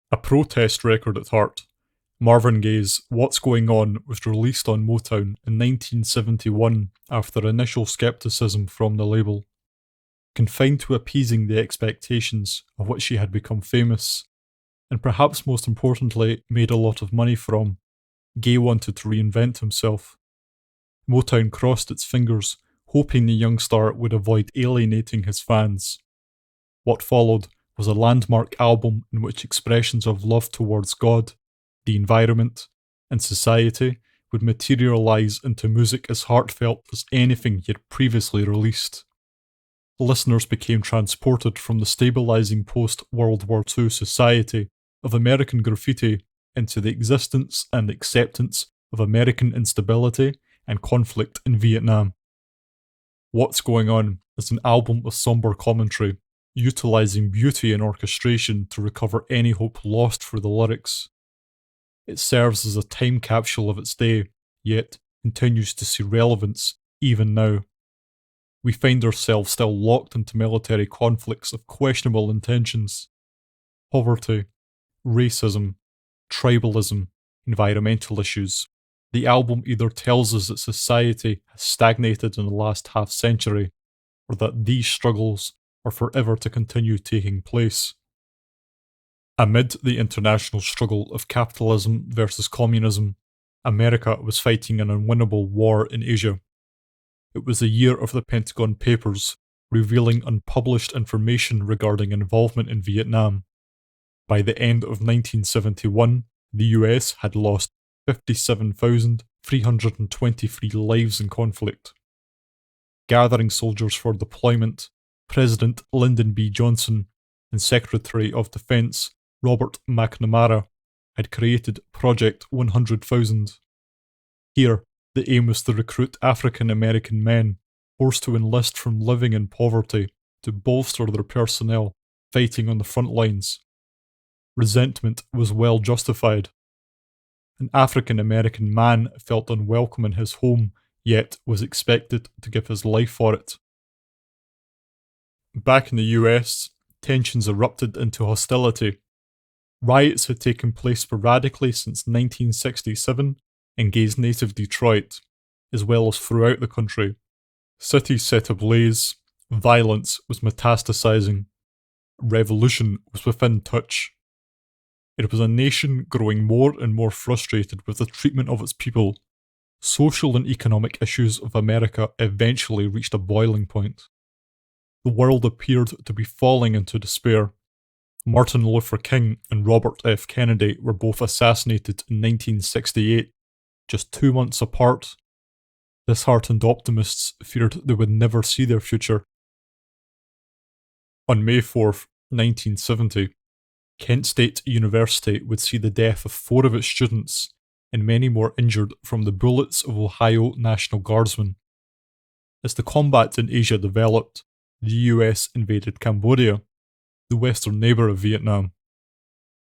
A protest record at heart, Marvin Gaye's What's Going On was released on Motown in 1971 after initial skepticism from the label. Confined to appeasing the expectations of which she had become famous, and perhaps most importantly made a lot of money from, Gaye wanted to reinvent himself. Motown crossed its fingers, hoping the young star would avoid alienating his fans. What followed was a landmark album in which expressions of love towards God, the environment, and society would materialise into music as heartfelt as anything he had previously released. Listeners became transported from the stabilising post-World War II society of American graffiti into the existence and acceptance of American instability and conflict in Vietnam. What's Going On is an album of sombre commentary, utilising beauty and orchestration to recover any hope lost through the lyrics. It serves as a time capsule of its day, yet continues to see relevance even now. We find ourselves still locked into military conflicts of questionable intentions. Poverty, racism, tribalism, environmental issues. The album either tells us that society has stagnated in the last half century, or that these struggles are forever to continue taking place. Amid the international struggle of capitalism versus communism, America was fighting an unwinnable war in Asia. It was the year of the Pentagon Papers, revealing unpublished information regarding involvement in Vietnam. By the end of 1971, the US had lost 57,323 lives in conflict. Gathering soldiers for deployment, President Lyndon B. Johnson and Secretary of Defense Robert McNamara had created Project 100,000. Here, the aim was to recruit African American men forced to enlist from living in poverty to bolster their personnel fighting on the front lines. Resentment was well justified. An African American man felt unwelcome in his home, yet was expected to give his life for it. Back in the US, tensions erupted into hostility. Riots had taken place sporadically since 1967 in Gaye's native Detroit, as well as throughout the country. Cities set ablaze, violence was metastasizing, revolution was within touch. It was a nation growing more and more frustrated with the treatment of its people. Social and economic issues of America eventually reached a boiling point. The world appeared to be falling into despair. Martin Luther King and Robert F. Kennedy were both assassinated in 1968, just 2 months apart. Disheartened optimists feared they would never see their future. On May 4th, 1970, Kent State University would see the death of 4 of its students and many more injured from the bullets of Ohio National Guardsmen. As the combat in Asia developed, the US invaded Cambodia, the western neighbour of Vietnam.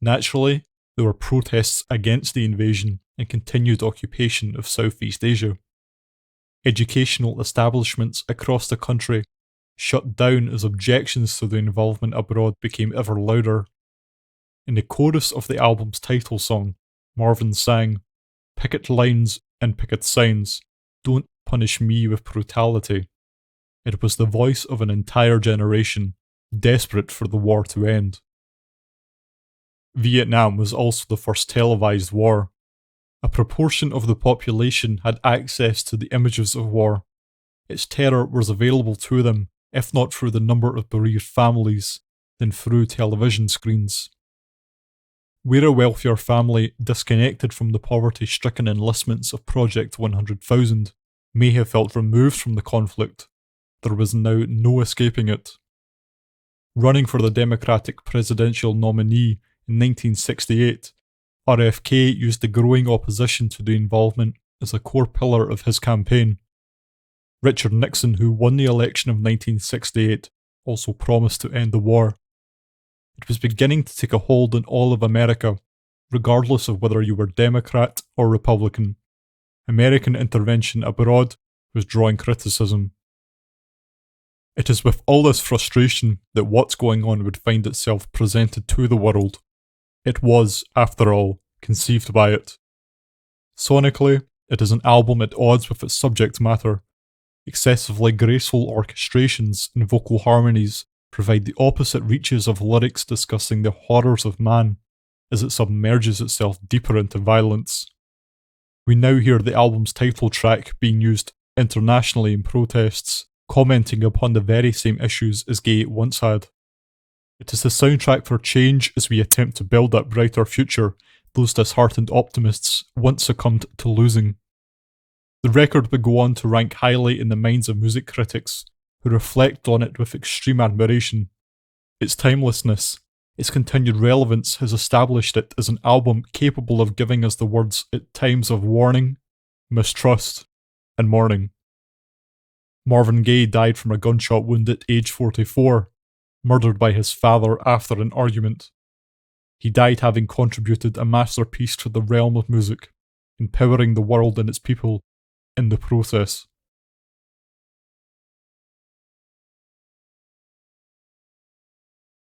Naturally, there were protests against the invasion and continued occupation of Southeast Asia. Educational establishments across the country shut down as objections to the involvement abroad became ever louder. In the chorus of the album's title song, Marvin sang, "Picket lines and picket signs, don't punish me with brutality." It was the voice of an entire generation, desperate for the war to end. Vietnam was also the first televised war. A proportion of the population had access to the images of war. Its terror was available to them, if not through the number of bereaved families, then through television screens. Where a wealthier family, disconnected from the poverty-stricken enlistments of Project 100,000, may have felt removed from the conflict, there was now no escaping it. Running for the Democratic presidential nominee in 1968, RFK used the growing opposition to the involvement as a core pillar of his campaign. Richard Nixon, who won the election of 1968, also promised to end the war. It was beginning to take a hold on all of America, regardless of whether you were Democrat or Republican. American intervention abroad was drawing criticism. It is with all this frustration that What's Going On would find itself presented to the world. It was, after all, conceived by it. Sonically, it is an album at odds with its subject matter. Excessively graceful orchestrations and vocal harmonies provide the opposite reaches of lyrics discussing the horrors of man as it submerges itself deeper into violence. We now hear the album's title track being used internationally in protests, commenting upon the very same issues as Gaye once had. It is the soundtrack for change as we attempt to build that brighter future those disheartened optimists once succumbed to losing. The record would go on to rank highly in the minds of music critics, who reflect on it with extreme admiration. Its timelessness, its continued relevance has established it as an album capable of giving us the words at times of warning, mistrust, and mourning. Marvin Gaye died from a gunshot wound at age 44, murdered by his father after an argument. He died having contributed a masterpiece to the realm of music, empowering the world and its people in the process.